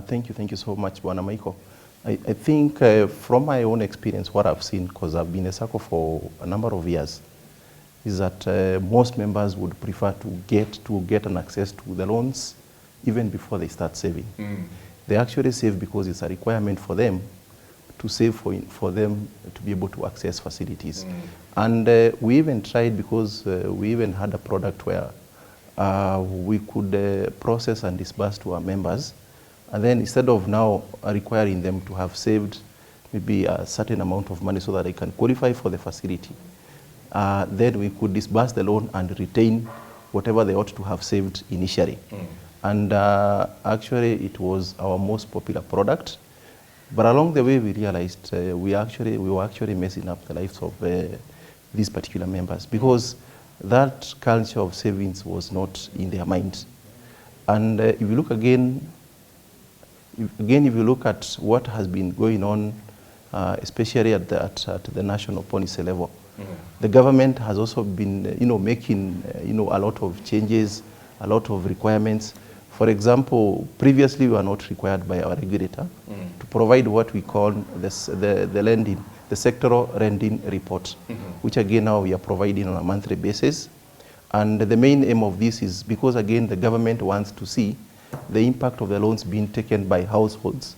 Thank you so much, Bwana Michael. I think from my own experience, what I've seen, because I've been a Sacco for a number of years, is that most members would prefer to get an access to the loans even before they start saving. They actually save because it's a requirement for them to save for them to be able to access facilities. And we even tried, because we even had a product where we could process and disburse to our members. And then instead of now requiring them to have saved maybe a certain amount of money so that they can qualify for the facility, then we could disburse the loan and retain whatever they ought to have saved initially. And actually it was our most popular product. But along the way we realized we were actually messing up the lives of these particular members, because that culture of savings was not in their minds. And if you look again, if you look at what has been going on, especially at the national policy level, the government has also been, making, a lot of changes, a lot of requirements. For example, previously we were not required by our regulator to provide what we call the sectoral lending report, which again now we are providing on a monthly basis. And the main aim of this is because, again, the government wants to see the impact of the loans being taken by households.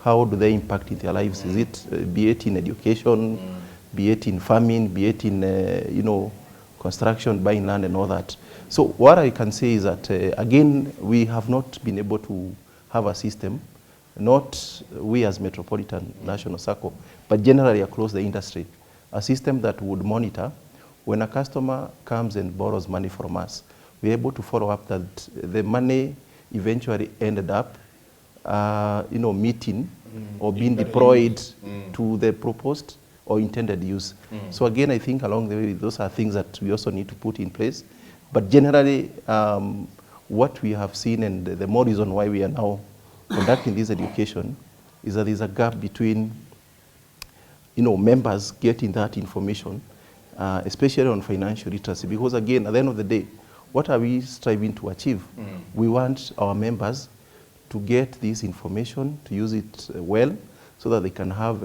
How do they impact in their lives? Is it, be it in education, be it in farming, be it in, construction, buying land and all that. So what I can say is that, again, we have not been able to have a system, not we as Metropolitan National Sacco, but generally across the industry, a system that would monitor when a customer comes and borrows money from us. We're able to follow up that the money eventually ended up, meeting or being deployed to the proposed or intended use. So again, I think along the way, those are things that we also need to put in place. But generally, what we have seen, and the more reason why we are now conducting this education, is that there's a gap between, members getting that information, especially on financial literacy. Because again, at the end of the day, what are we striving to achieve? We want our members to get this information, to use it well, so that they can have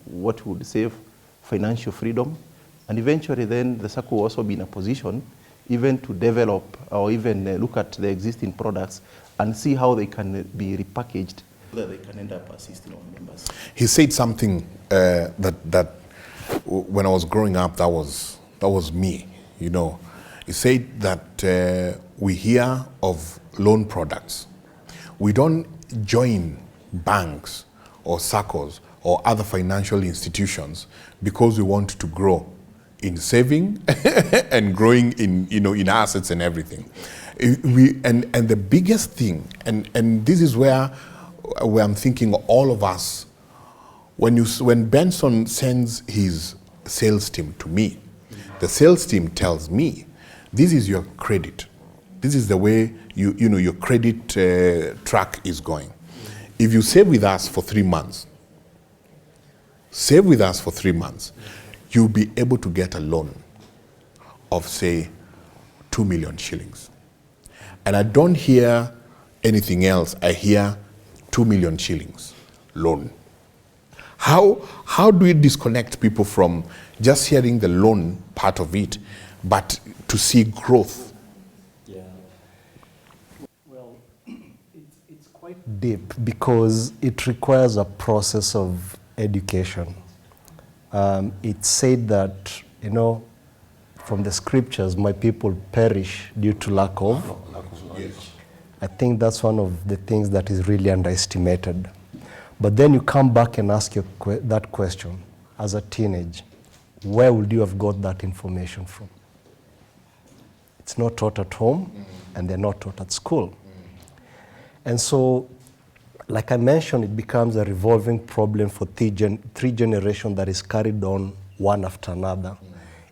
what would save financial freedom. And eventually then the Sacco will also be in a position even to develop or even look at the existing products and see how they can be repackaged so that they can end up assisting our members. He said something that when I was growing up, that was me, He said that we hear of loan products. We don't join banks or SACCOs or other financial institutions because we want to grow in saving and growing in assets and everything. And the biggest thing, and this is where I'm thinking all of us, when Benson sends his sales team to me, the sales team tells me, this is your credit. This is the way your credit track is going. If you save with us for 3 months, you'll be able to get a loan of, say, 2 million shillings. And I don't hear anything else. I hear 2 million shillings loan. How do we disconnect people from just hearing the loan part of it, but to see growth? Yeah. Well, it's quite deep because it requires a process of education. It's said that, from the scriptures, my people perish due to lack of knowledge. I think that's one of the things that is really underestimated. But then you come back and ask that question as a teenager. Where would you have got that information from? It's not taught at home, and they're not taught at school. And so, like I mentioned, it becomes a revolving problem for three generations that is carried on one after another.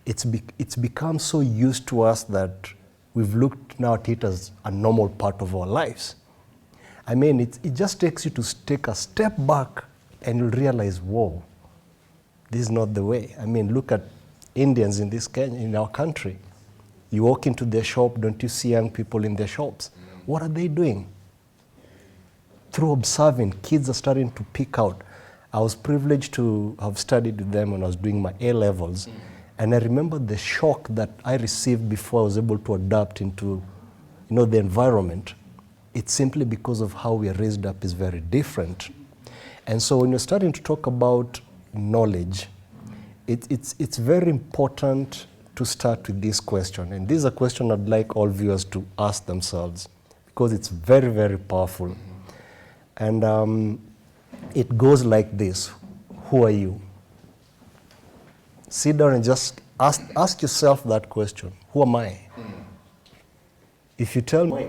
It's become so used to us that we've looked now at it as a normal part of our lives. I mean, it just takes you to take a step back and you'll realize, whoa, this is not the way. I mean, look at Indians in our country. You walk into their shop, don't you see young people in their shops? What are they doing? through observing, kids are starting to pick out. I was privileged to have studied with them when I was doing my A-levels. And I remember the shock that I received before I was able to adapt into, the environment. It's simply because of how we are raised up is very different. And so when you're starting to talk about knowledge, it's very important to start with this question. And this is a question I'd like all viewers to ask themselves, because it's very, very powerful. And it goes like this: who are you? Sit down and just ask yourself that question. Who am I? If you tell me,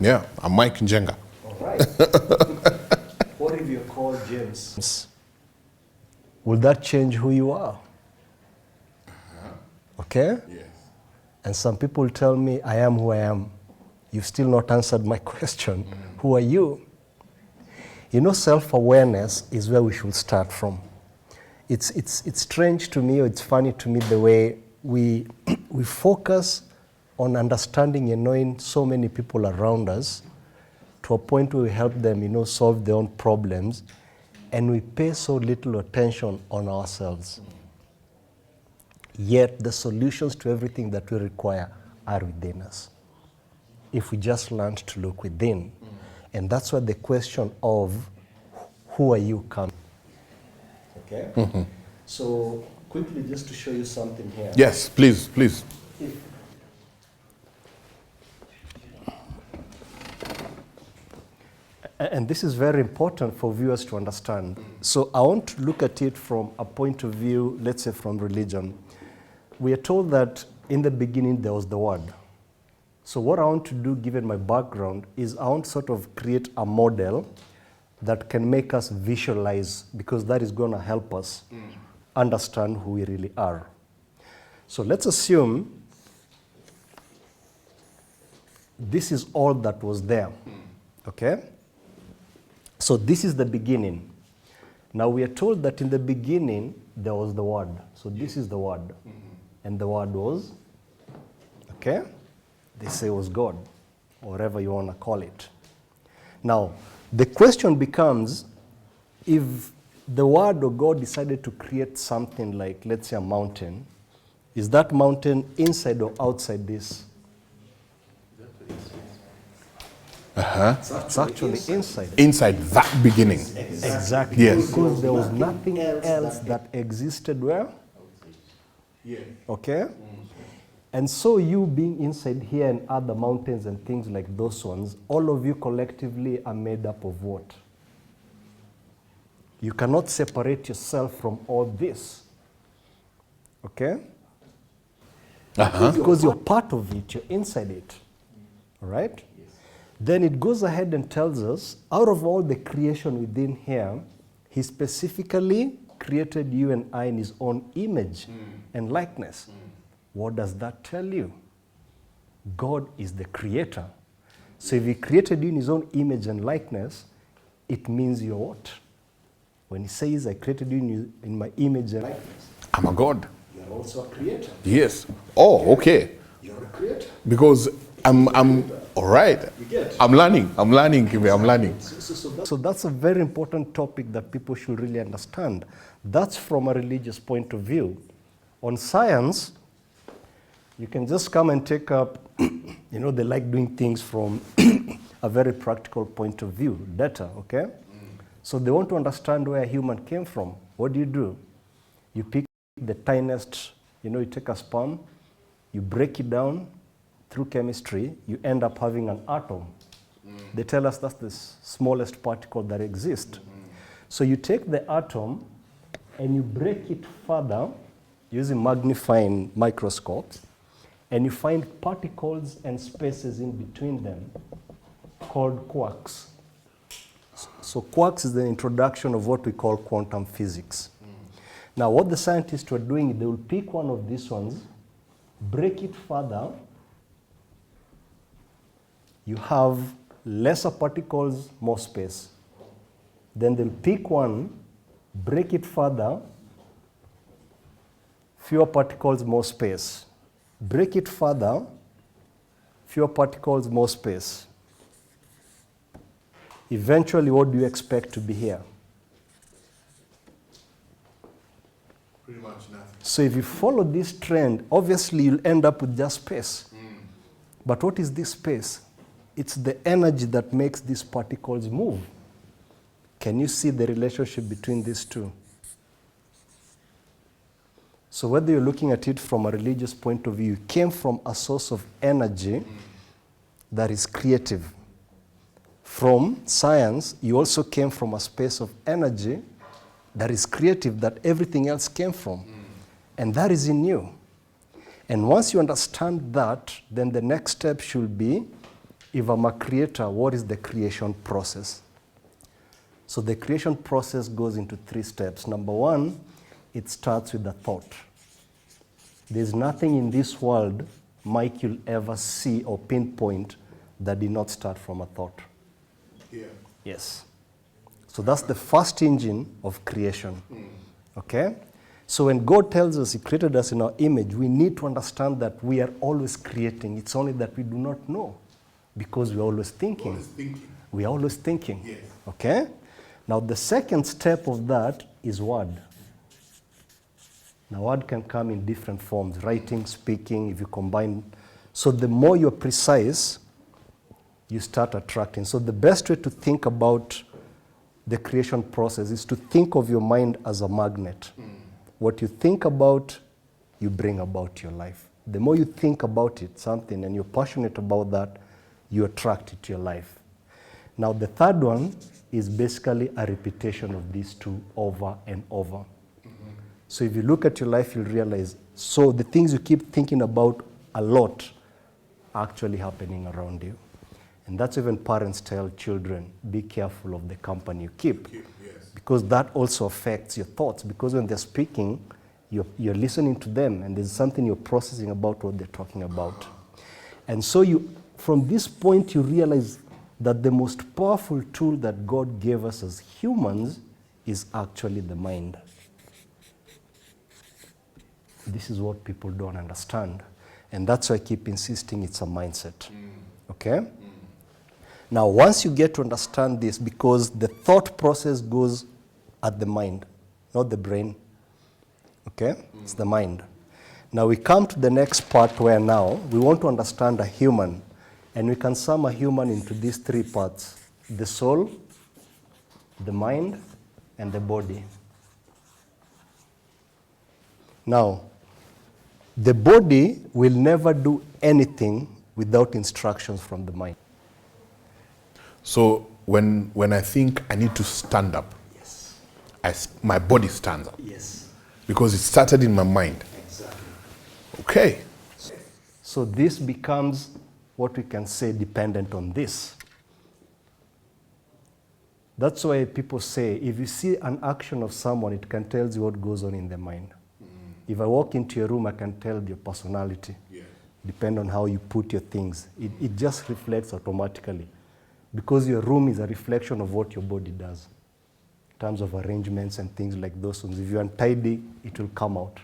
Yeah, I'm Mike Njenga. all right. What if you're called James? Will that change who you are? Okay? Yes. And some people tell me, I am who I am. You've still not answered my question. Who are you? Self-awareness is where we should start from. It's strange to me, or it's funny to me, the way we focus on understanding and knowing so many people around us to a point where we help them, solve their own problems, and we pay so little attention on ourselves. Yet the solutions to everything that we require are within us, if we just learned to look within. And that's where the question of who are you comes. Okay? So quickly, just to show you something here. Yes, please. And this is very important for viewers to understand. So I want to look at it from a point of view, let's say from religion. We are told that in the beginning there was the Word. So what I want to do, given my background, is I want to sort of create a model that can make us visualize, because that is going to help us understand who we really are. So let's assume this is all that was there, okay? So this is the beginning. Now we are told that in the beginning there was the Word. So this is the Word. And the Word was, okay? They say it was God, or whatever you want to call it. Now, the question becomes, if the Word or God decided to create something like, let's say, a mountain, is that mountain inside or outside this? It's actually inside. Inside that beginning. Exactly. Yes. Because there was nothing else that existed where? Okay? And so you being inside here and other mountains and things like those ones, all of you collectively are made up of what? You cannot separate yourself from all this. Okay? Because you're part of it, you're inside it. All right? Then it goes ahead and tells us, out of all the creation within here, He specifically created you and I in His own image and likeness. What does that tell you? God is the creator. So if He created you in His own image and likeness, it means you're what? When He says, I created you in my image and likeness, I'm a God. you're also a creator. Yes. Oh, okay. You're a creator. Because I'm all right. You get? I'm learning. So that's a very important topic that people should really understand. That's from a religious point of view. On science, you can just come and take up, they like doing things from a very practical point of view, data, okay? So they want to understand where a human came from. What do? You pick the tiniest, you take a sperm, you break it down through chemistry, you end up having an atom. They tell us that's the smallest particle that exists. So you take the atom and you break it further using magnifying microscopes, and you find particles and spaces in between them called quarks. So quarks is the introduction of what we call quantum physics. Now what the scientists were doing, they will pick one of these ones, break it further, you have lesser particles, more space. Then they'll pick one, break it further, fewer particles, more space. Break it further, fewer particles, more space. eventually what do you expect to be here? Pretty much nothing. So if you follow this trend, obviously you'll end up with just space. But what is this space? It's the energy that makes these particles move. Can you see the relationship between these two? So whether you're looking at it from a religious point of view, you came from a source of energy that is creative. From science, you also came from a space of energy that is creative, that everything else came from. And that is in you. And once you understand that, then the next step should be, if I'm a creator, what is the creation process? So the creation process goes into 3 steps. Number 1, it starts with a thought. There's nothing in this world, Mike, you'll ever see or pinpoint that did not start from a thought. Yeah. Yes. So that's the first engine of creation. Okay? So when God tells us He created us in our image, we need to understand that we are always creating. It's only that we do not know, because we're always thinking. Always thinking. We're always thinking. Yes. Okay? Now the second step of that is word. Now word can come in different forms, writing, speaking, if you combine. So the more you're precise, you start attracting. So the best way to think about the creation process is to think of your mind as a magnet. What you think about, you bring about your life. The more you think about it, something, and you're passionate about that, you attract it to your life. Now the third one is basically a repetition of these two over and over. So if you look at your life, you'll realize, so the things you keep thinking about a lot are actually happening around you. And that's even parents tell children, be careful of the company you keep. Yes. Because that also affects your thoughts. Because when they're speaking, you're listening to them, and there's something you're processing about what they're talking about. And so from this point, you realize that the most powerful tool that God gave us as humans is actually the mind. This is what people don't understand. And that's why I keep insisting it's a mindset. Okay? Now, once you get to understand this, because the thought process goes at the mind, not the brain. Okay? It's the mind. Now, we come to the next part where now we want to understand a human. And we can sum a human into these 3 parts: the soul, the mind, and the body. Now, the body will never do anything without instructions from the mind. So when I think I need to stand up, Yes. my body stands up. Yes. Because it started in my mind. Exactly. Okay. So this becomes what we can say dependent on this. That's why people say, if you see an action of someone, it can tell you what goes on in their mind. If I walk into your room, I can tell your personality. Yes. Depend on how you put your things. It just reflects automatically. Because your room is a reflection of what your body does. In terms of arrangements and things like those ones. If you're untidy, it will come out.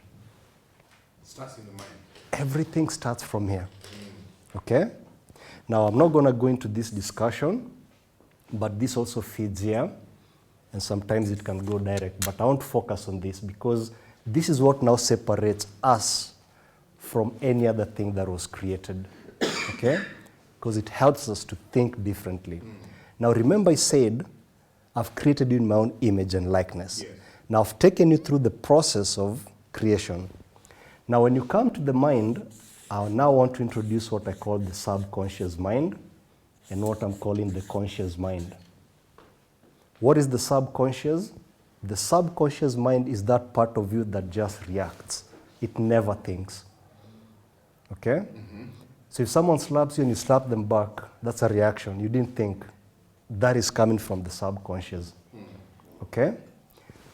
Starts in the mind. Everything starts from here. Okay? Now, I'm not going to go into this discussion, but this also feeds here, and sometimes it can go direct. But I want to focus on this because this is what now separates us from any other thing that was created. Okay? Because it helps us to think differently. Now, remember I said, I've created you in my own image and likeness. Yes. Now, I've taken you through the process of creation. Now, when you come to the mind, I now want to introduce what I call the subconscious mind and what I'm calling the conscious mind. What is the subconscious? The subconscious mind is that part of you that just reacts. It never thinks. Okay? So if someone slaps you and you slap them back, that's a reaction. You didn't think. That is coming from the subconscious. Okay?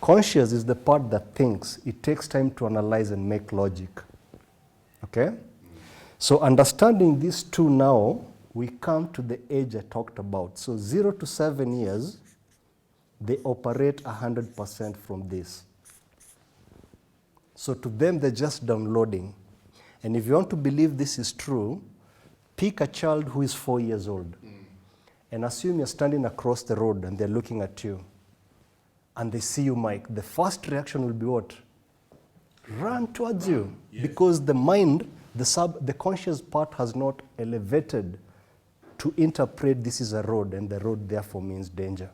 Conscious is the part that thinks. It takes time to analyze and make logic. Okay? So understanding these two now, we come to the age I talked about. So 0 to 7 years, they operate 100% from this. So to them, they're just downloading. And if you want to believe this is true, pick a child who is 4 years old and assume you're standing across the road and they're looking at you, and they see you, Mike, the first reaction will be what? Run towards you. Yes. Because the mind, the conscious part has not elevated to interpret this is a road, and the road therefore means danger.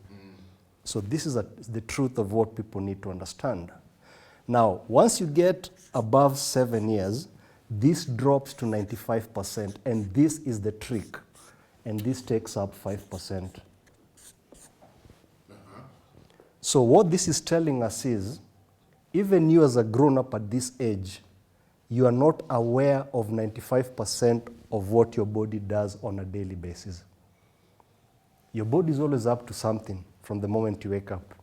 So this is the truth of what people need to understand. Now, once you get above 7 years, this drops to 95%, and this is the trick. And this takes up 5%. So what this is telling us is, even you as a grown-up at this age, you are not aware of 95% of what your body does on a daily basis. Your body is always up to something from the moment you wake up.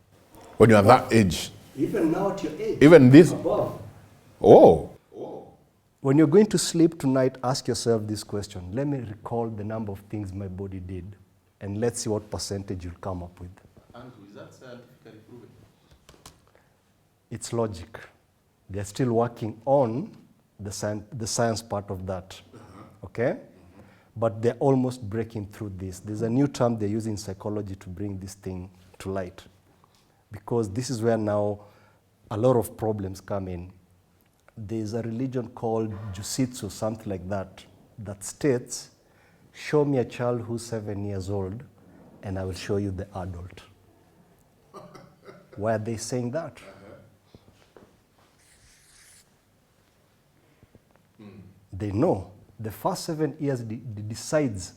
When you're at that age? Even now at your age. Even this? Above. Oh. When you're going to sleep tonight, ask yourself this question. Let me recall the number of things my body did, and let's see what percentage you'll come up with. Andrew, is that scientifically proven? It's logic. They're still working on the science part of that, okay? But they're almost breaking through this. There's a new term they're using in psychology to bring this thing to light, because this is where now a lot of problems come in. There's a religion called Jusitsu, something like that, that states, show me a child who's 7 years old, and I will show you the adult. Why are they saying that? They know the first 7 years decides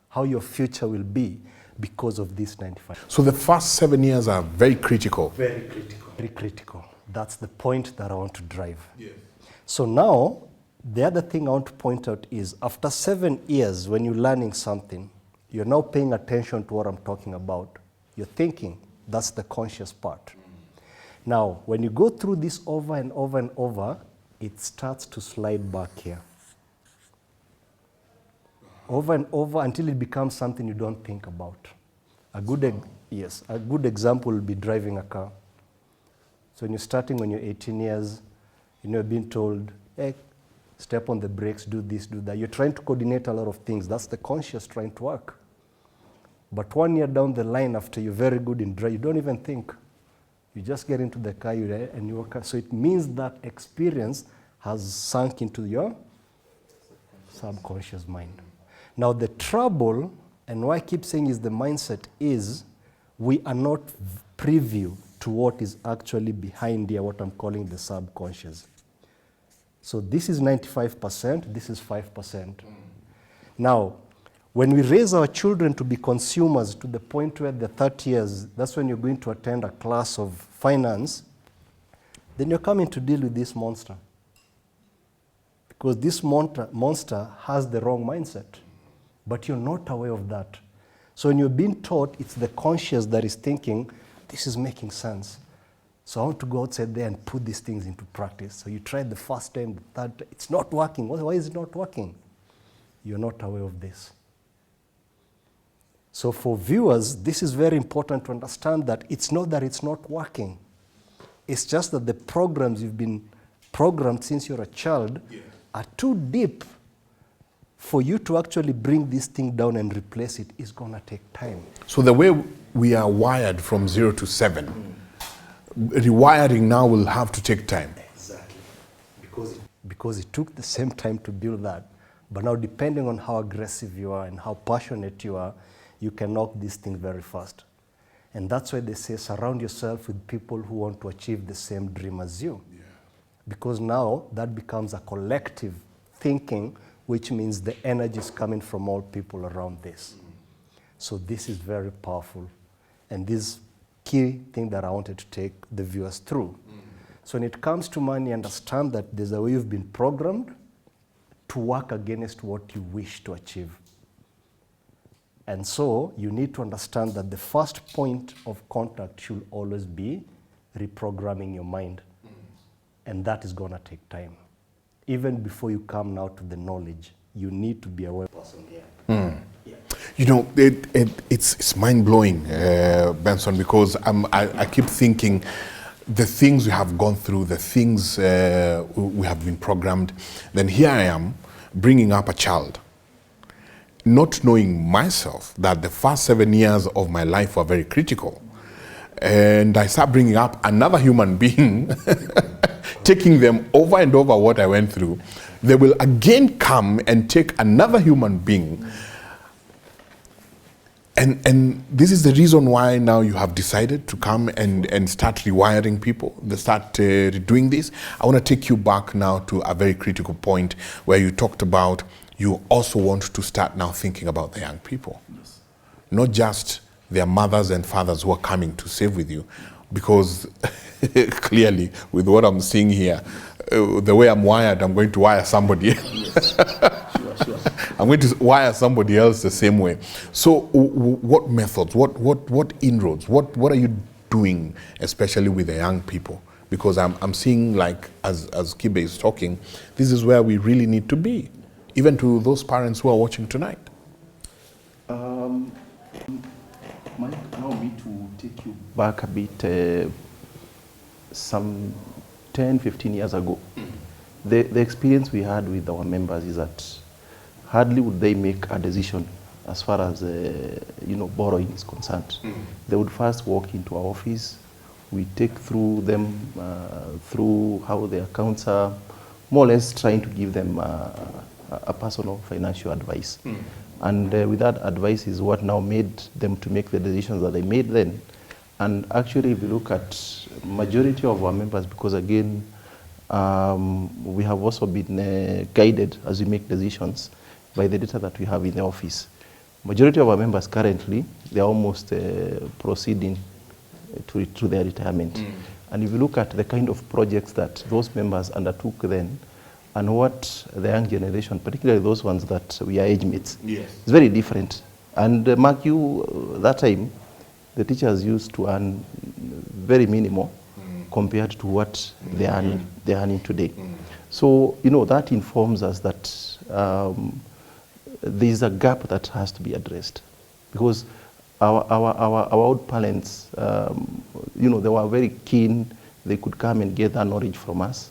how your future will be because of this 95. So the first 7 years are very critical. Very critical. Very critical. That's the point that I want to drive. Yes. So now, the other thing I want to point out is, after 7 years, when you're learning something, you're now paying attention to what I'm talking about. You're thinking. That's the conscious part. Now, when you go through this over and over and over, it starts to slide back here. Over and over until it becomes something you don't think about. A good example will be driving a car. So when you're starting when you're 18 years, you're being told, hey, step on the brakes, do this, do that. You're trying to coordinate a lot of things. That's the conscious trying to work. But 1 year down the line, after you're very good in driving, you don't even think. You just get into the car and you work. So it means that experience has sunk into your subconscious mind. Now the trouble, and why I keep saying is the mindset, is we are not privy to what is actually behind here, what I'm calling the subconscious. So this is 95%, this is 5%. Now, when we raise our children to be consumers to the point where they're 30 years, that's when you're going to attend a class of finance, then you're coming to deal with this monster. Because this monster has the wrong mindset, but you're not aware of that. So when you're being taught, it's the conscious that is thinking, this is making sense. So I want to go outside there and put these things into practice. So you try the first time, the third time, it's not working. Why is it not working? You're not aware of this. So for viewers, this is very important to understand that it's not that it's not working. It's just that the programs you've been programmed since you're a child are too deep. For you to actually bring this thing down and replace it is going to take time. So the way we are wired from 0 to 7, rewiring now will have to take time. Exactly. Because it took the same time to build that. But now, depending on how aggressive you are and how passionate you are, you can knock this thing very fast. And that's why they say surround yourself with people who want to achieve the same dream as you. Yeah. Because now that becomes a collective thinking, which means the energy is coming from all people around this. So this is very powerful. And this key thing that I wanted to take the viewers through. So when it comes to money, understand that there's a way you've been programmed to work against what you wish to achieve. And so you need to understand that the first point of contact should always be reprogramming your mind. And that is going to take time. Even before you come now to the knowledge, you need to be aware. Yeah. You know, it's mind-blowing, Benson, because I keep thinking the things we have gone through, the things we have been programmed, then here I am bringing up a child. not knowing myself that the first 7 years of my life were very critical. And I start bringing up another human being, taking them over and over what I went through. They will again come and take another human being. And this is the reason why now you have decided to come and start rewiring people, they start doing this. I want to take you back now to a very critical point where you talked about you also want to start now thinking about the young people. Yes. Not just their mothers and fathers who are coming to save with you, because clearly with what I'm seeing here, the way I'm wired, I'm going to wire somebody else. Yes. Sure. I'm going to wire somebody else the same way. So what methods, what inroads, what are you doing, especially with the young people? Because I'm seeing, like, as Kibe is talking, this is where we really need to be, even to those parents who are watching tonight. Might allow me to take you back a bit, some 10, 15 years ago. The experience we had with our members is that hardly would they make a decision as far as borrowing is concerned. They would first walk into our office. We take through them through how their accounts are, more or less trying to give them a personal financial advice. And with that advice is what now made them to make the decisions that they made then. And actually, if you look at majority of our members, because again, we have also been guided as we make decisions by the data that we have in the office. Majority of our members currently, they are almost proceeding to their retirement. And if you look at the kind of projects that those members undertook then, and what the young generation, particularly those ones that we are age mates, Yes. it's very different. And mark you, that time, the teachers used to earn very minimal compared to what they're earning today. So, that informs us that there's a gap that has to be addressed. Because our old parents, they were very keen. They could come and get that knowledge from us,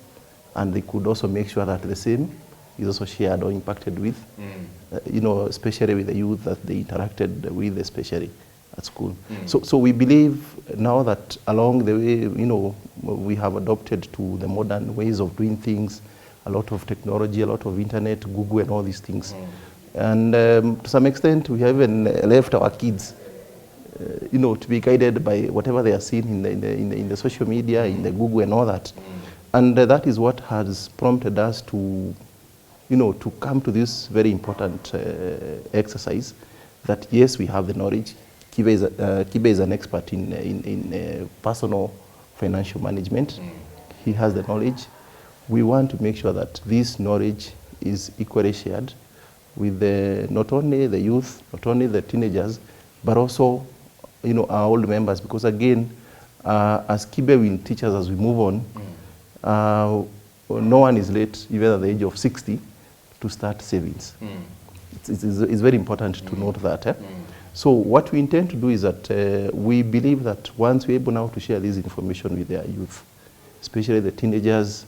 and they could also make sure that the same is also shared or impacted with, especially with the youth that they interacted with, especially at school. So we believe now that along the way, we have adopted to the modern ways of doing things, a lot of technology, a lot of internet, Google and all these things. And to some extent, we have even left our kids, to be guided by whatever they are seeing in the social media, in the Google and all that. And that is what has prompted us to, to come to this very important exercise that, yes, we have the knowledge. Kibe is an expert in personal financial management. He has the knowledge. We want to make sure that this knowledge is equally shared with not only the youth, not only the teenagers, but also, our old members. Because again, as Kibe will teach us as we move on, no one is late, even at the age of 60, to start savings. It's very important to note that. So what we intend to do is that we believe that once we're able now to share this information with their youth, especially the teenagers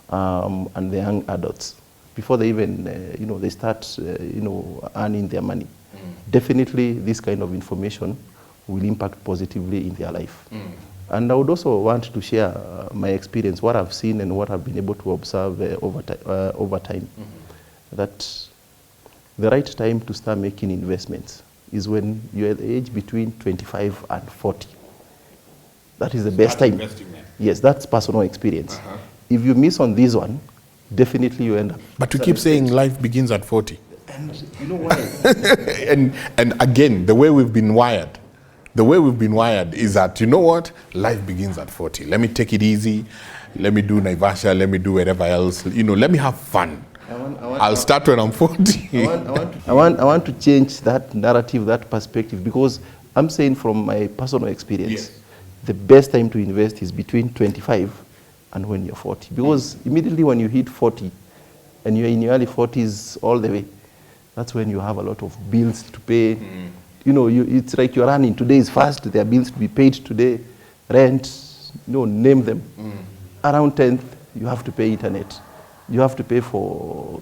and the young adults, before they even, they start, earning their money, definitely this kind of information will impact positively in their life. And I would also want to share my experience, what I've seen and what I've been able to observe over time. That the right time to start making investments is when you're at the age between 25 and 40. That is the best time. Yes, that's personal experience. If you miss on this one, definitely you end up. But you keep saying life begins at 40. And you know why? and again, the way we've been wired is that, you know what? Life begins at 40. Let me take it easy. Let me do Naivasha. Let me do whatever else. Let me have fun. I'll start when I'm 40. I want to change that narrative, that perspective, because I'm saying from my personal experience, the best time to invest is between 25 and when you're 40. Because immediately when you hit 40 and you're in your early 40s all the way, that's when you have a lot of bills to pay. It's like you're running. Today is fast. There are bills to be paid today, rent, name them. Around 10th, you have to pay internet. You have to pay for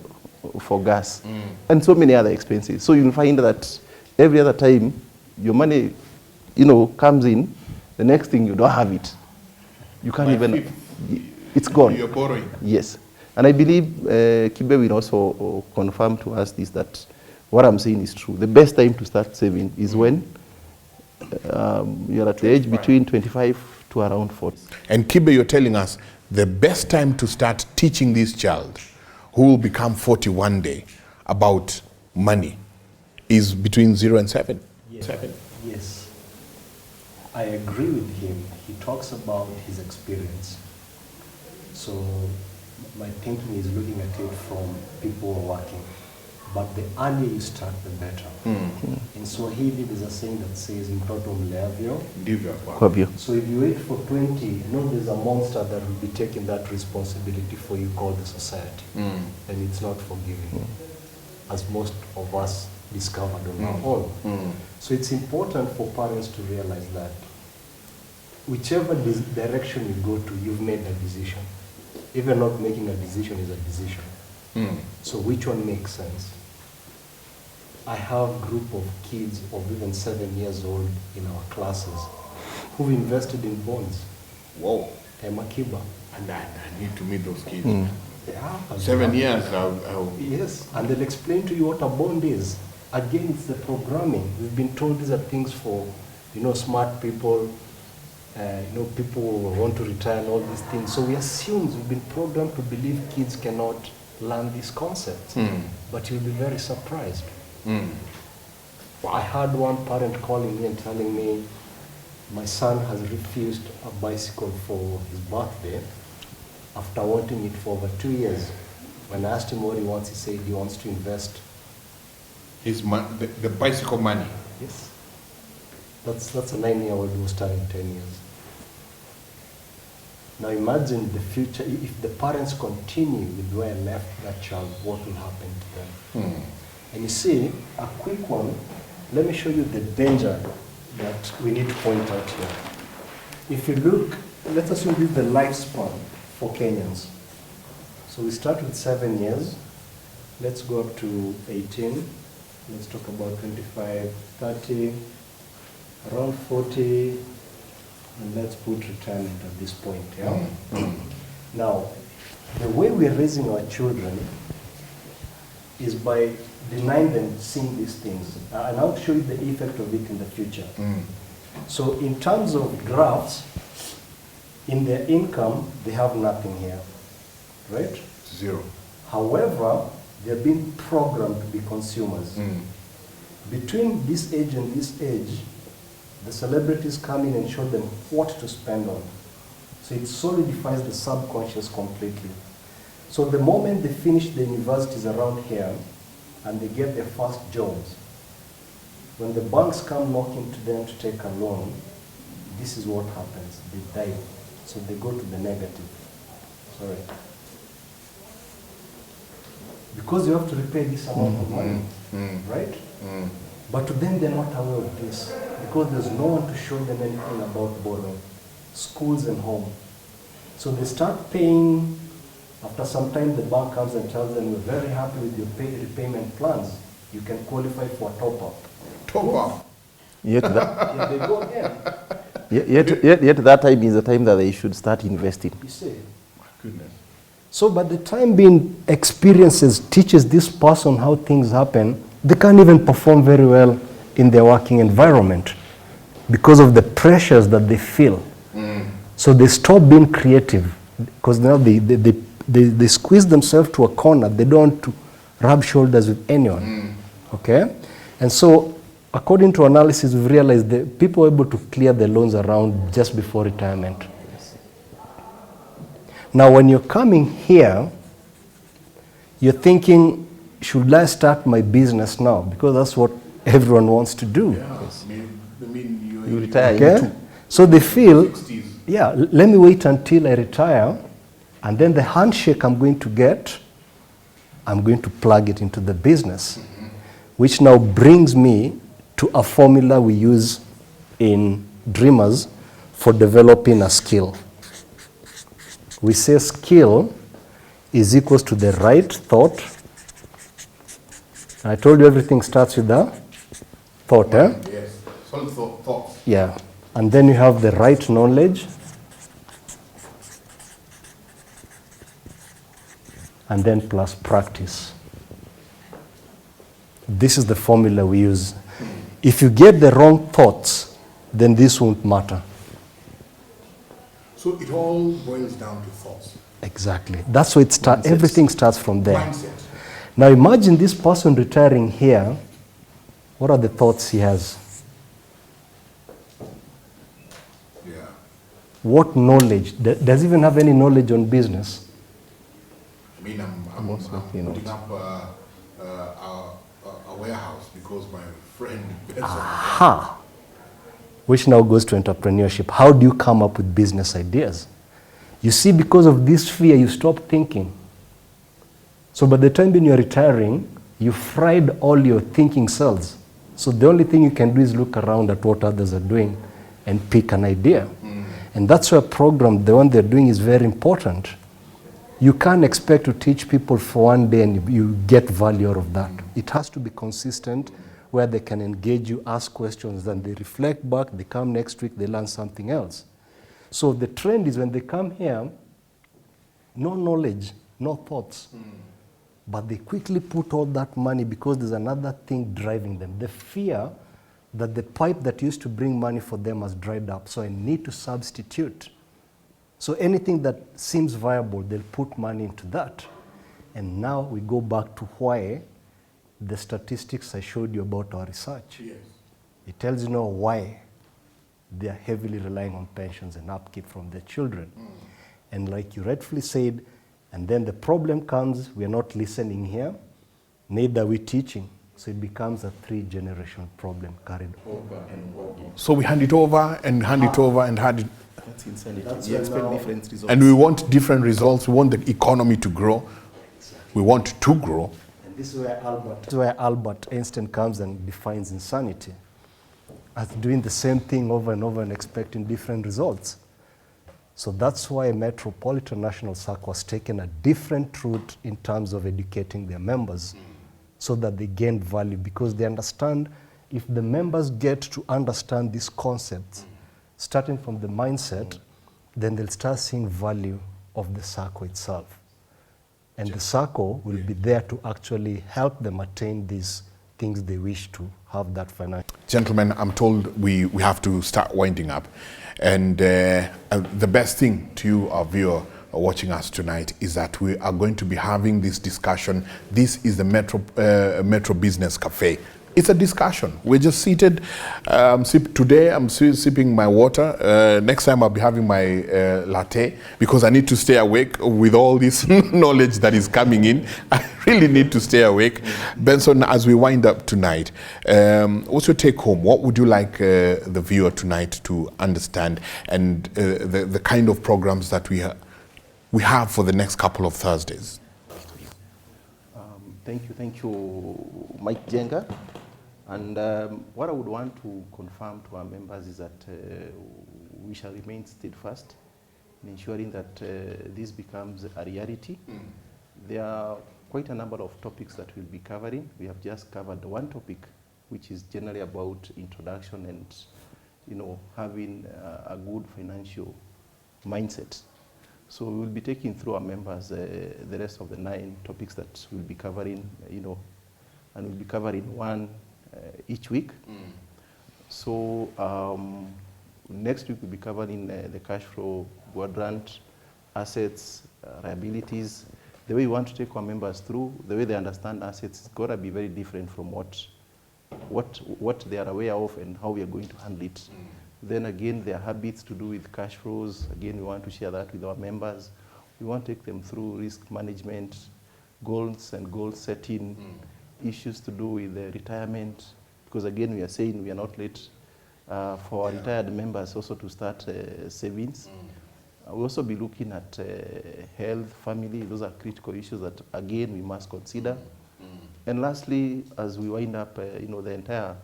for gas, and so many other expenses. So you'll find that every other time your money, comes in, the next thing you don't have it. You can't it's gone. You're borrowing. Yes. And I believe Kibe will also confirm to us this, that what I'm saying is true. The best time to start saving is when you're at the age between 25 to around 40. And Kibe, you're telling us the best time to start teaching this child who will become 40 one day about money is between 0 and 7. Yes. 7. Yes. I agree with him. He talks about his experience. So my thinking is looking at it from people who are working. But the earlier you start, the better. In Swahili, there's a saying that says, mtoto mleavyo Ndivyo. So if you wait for 20, there's a monster that will be taking that responsibility for you called the society. And it's not forgiving, as most of us discovered on our own. So it's important for parents to realize that whichever direction you go to, you've made a decision. Even not making a decision is a decision. So which one makes sense? I have a group of kids of even 7 years old in our classes who've invested in bonds. Whoa. Makiba. And I need to meet those kids. Yeah, 7 years. Yes, and they'll explain to you what a bond is. Again, it's the programming. We've been told these are things for, smart people, people who want to retire and all these things. So we assume we've been programmed to believe kids cannot learn these concepts. But you'll be very surprised. I had one parent calling me and telling me my son has refused a bicycle for his birthday after wanting it for over 2 years. When I asked him what he wants, he said he wants to invest the bicycle money. Yes. That's a 9-year-old who's turning 10 years. Now imagine the future, if the parents continue with where I left that child, what will happen to them? And you see, a quick one, let me show you the danger that we need to point out here. If you look, let's assume this is the lifespan for Kenyans. So we start with 7 years. Let's go up to 18. Let's talk about 25, 30, around 40, and let's put retirement at this point, yeah? Now, the way we're raising our children is by denying them seeing these things. And I'll show you the effect of it in the future. So in terms of graphs, in their income, they have nothing here, right? 0. However, they're being programmed to be consumers. Between this age and this age, the celebrities come in and show them what to spend on. So it solidifies the subconscious completely. So the moment they finish the universities around here and they get their first jobs, when the banks come knocking to them to take a loan, this is what happens. They die. So they go to the negative. Sorry. Because you have to repay this amount of money, right? But to them, they're not aware of this because there's no one to show them anything about borrowing. Schools and home. So they start paying. After some time, the bank comes and tells them, we're very happy with your repayment plans. You can qualify for a top-up. Top-up? Yet Yeah, they go again. yet that time is the time that they should start investing. You see? My goodness. So by the time being experiences teaches this person how things happen, they can't even perform very well in their working environment because of the pressures that they feel. So they stop being creative because now they squeeze themselves to a corner. They don't want to rub shoulders with anyone. Okay? And so according to analysis, we've realized that people are able to clear their loans around just before retirement. Now, when you're coming here, you're thinking, should I start my business now? Because that's what everyone wants to do. Yeah. I mean, You retire. Okay? So they feel, 60s. yeah, let me wait until I retire, and then the handshake I'm going to get, I'm going to plug it into the business, which now brings me to a formula we use in Dreamers for developing a skill. We say skill is equals to the right thought I told you everything starts with the thought, eh? Yes. Solid thoughts. Yeah. And then you have the right knowledge. And then plus practice. This is the formula we use. If you get the wrong thoughts, then this won't matter. So it all boils down to thoughts. Exactly. That's where it starts. Everything starts from there. Mindset. Now imagine this person retiring here. What are the thoughts he has? Yeah. What knowledge? Does he even have any knowledge on business? I mean, I'm putting up a warehouse because my friend bets on it. Aha! Which now goes to entrepreneurship. How do you come up with business ideas? You see, because of this fear, you stop thinking. So by the time when you're retiring, you fried all your thinking cells. So the only thing you can do is look around at what others are doing and pick an idea. And that's why a program, the one they're doing, is very important. You can't expect to teach people for one day and you get value out of that. It has to be consistent, where they can engage you, ask questions, then they reflect back, they come next week, they learn something else. So the trend is when they come here, no knowledge, no thoughts. But they quickly put all that money because there's another thing driving them. The fear that the pipe that used to bring money for them has dried up, so I need to substitute. So anything that seems viable, they'll put money into that. And now we go back to why the statistics I showed you about our research. Yes. It tells you now why they are heavily relying on pensions and upkeep from their children. And like you rightfully said, and then the problem comes, we are not listening here, neither are we teaching. So it becomes a 3-generation problem carried over and over. So we hand it over and hand it over and hand it. That's insanity. We expect different results. And we want different results. We want the economy to grow. We want to grow. And this is where Albert Einstein comes and defines insanity as doing the same thing over and over and expecting different results. So that's why Metropolitan National Sacco has taken a different route in terms of educating their members so that they gain value, because they understand if the members get to understand these concepts, starting from the mindset, then they'll start seeing value of the Sacco itself. And the Sacco will be there to actually help them attain these things they wish to have that financial. Gentlemen, I'm told we have to start winding up. And the best thing to you, our viewer, watching us tonight, is that we are going to be having this discussion. This is the Metro Business Cafe. It's a discussion. We're just seated. Today, I'm sipping my water. Next time, I'll be having my latte, because I need to stay awake with all this knowledge that is coming in. I really need to stay awake. Benson, as we wind up tonight, what's your take home? What would you like the viewer tonight to understand, and the kind of programs that we have for the next couple of Thursdays? Thank you, Mike Jenga. And what I would want to confirm to our members is that we shall remain steadfast in ensuring that this becomes a reality. There are quite a number of topics that we'll be covering. We have just covered one topic, which is generally about introduction and, having a good financial mindset. So we will be taking through our members the rest of the 9 topics that we'll be covering, and we'll be covering one each week. So next week we'll be covering the cash flow quadrant, assets, liabilities. The way we want to take our members through, the way they understand assets, is going to be very different from what they are aware of and how we are going to handle it. Then again, their habits to do with cash flows, again, we want to share that with our members. We want to take them through risk management, goals and goal setting, issues to do with retirement, because again, we are saying we are not late for our retired members also to start savings. We'll also be looking at health, family. Those are critical issues that, again, we must consider. And lastly, as we wind up, the entire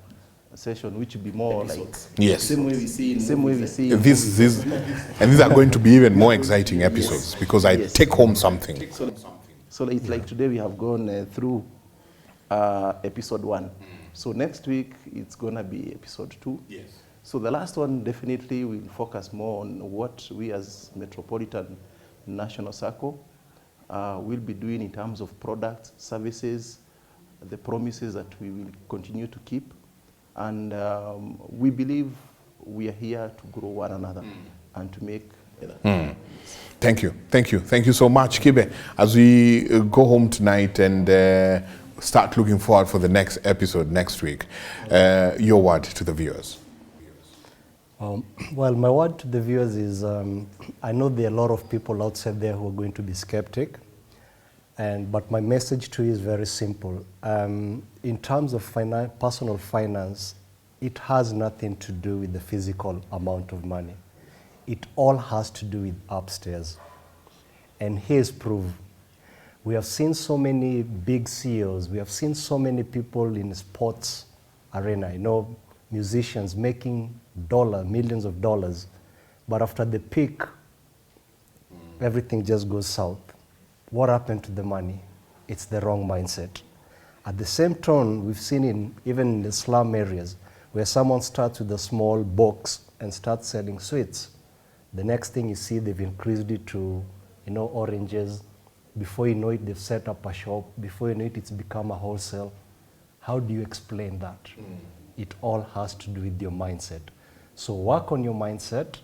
session, which will be more episodes. Like yes, same way we see this and these are going to be even more exciting episodes, because I take home something. So it's like today we have gone through episode 1. So next week, it's going to be episode 2. Yes. So the last one definitely will focus more on what we as Metropolitan National Sacco will be doing in terms of products, services, the promises that we will continue to keep. And we believe we are here to grow one another and to make Thank you. Thank you. Thank you so much, Kibe. As we go home tonight and start looking forward for the next episode next week, your word to the viewers. Well, my word to the viewers is I know there are a lot of people outside there who are going to be skeptic, but my message to you is very simple. In terms of personal finance, it has nothing to do with the physical amount of money. It all has to do with upstairs. And here's proof. We have seen so many big CEOs, we have seen so many people in the sports arena, musicians making millions of dollars, but after the peak, everything just goes south. What happened to the money? It's the wrong mindset. At the same tone, we've seen even in the slum areas, where someone starts with a small box and starts selling sweets. The next thing you see, they've increased it to, oranges. Before you know it, they've set up a shop. Before you know it, it's become a wholesale. How do you explain that? It all has to do with your mindset. So work on your mindset,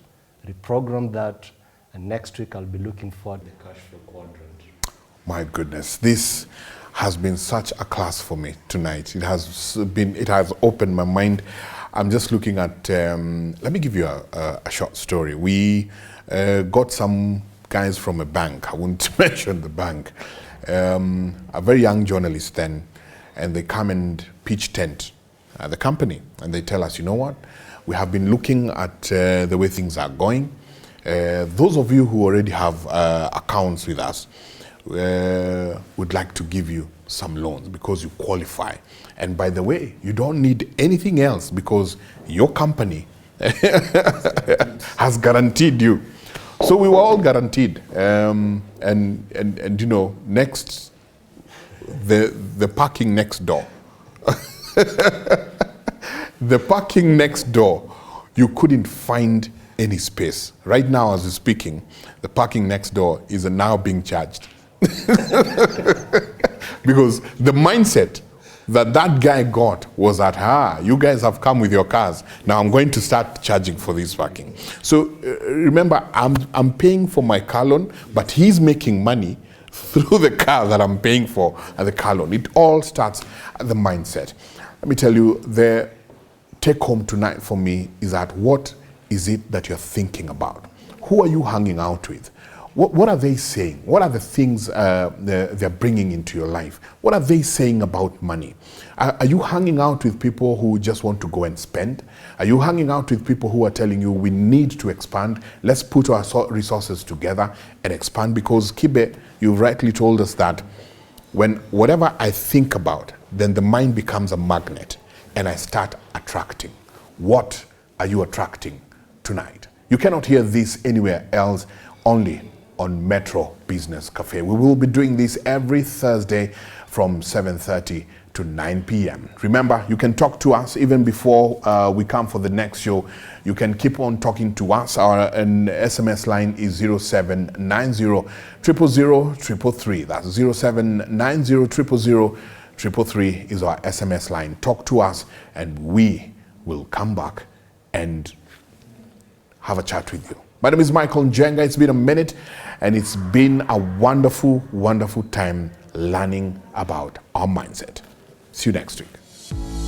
reprogram that, and next week I'll be looking for the cash flow quadrant. My goodness, this has been such a class for me tonight. It has opened my mind. I'm just looking at, let me give you a short story. We got some guys from a bank, I won't mention the bank, a very young journalist then, and they come and pitch tent at the company, and they tell us, you know what, we have been looking at the way things are going. Those of you who already have accounts with us would like to give you some loans because you qualify. And by the way, you don't need anything else because your company has guaranteed you. So we were all guaranteed. Next, the parking next door. The parking next door, you couldn't find any space. Right now, as we're speaking, the parking next door is now being charged. Because the mindset that guy got was that, you guys have come with your cars. Now I'm going to start charging for this parking. So remember, I'm paying for my car loan, but he's making money through the car that I'm paying for at the car loan. It all starts at the mindset. Let me tell you, the take home tonight for me is that what is it that you're thinking about? Who are you hanging out with? What are they saying? What are the things they're bringing into your life? What are they saying about money? Are you hanging out with people who just want to go and spend? Are you hanging out with people who are telling you we need to expand? Let's put our resources together and expand. Because Kibe, you rightly told us that when whatever I think about, then the mind becomes a magnet and I start attracting. What are you attracting tonight? You cannot hear this anywhere else, only on Metro Business Cafe. We will be doing this every Thursday from 7:30 to 9 p.m. Remember, you can talk to us even before we come for the next show. You can keep on talking to us. Our SMS line is 0790 000 333. That's 0790 000 333 is our SMS line. Talk to us and we will come back and have a chat with you. My name is Michael Njenga. It's been a minute and it's been a wonderful, wonderful time learning about our mindset. See you next week.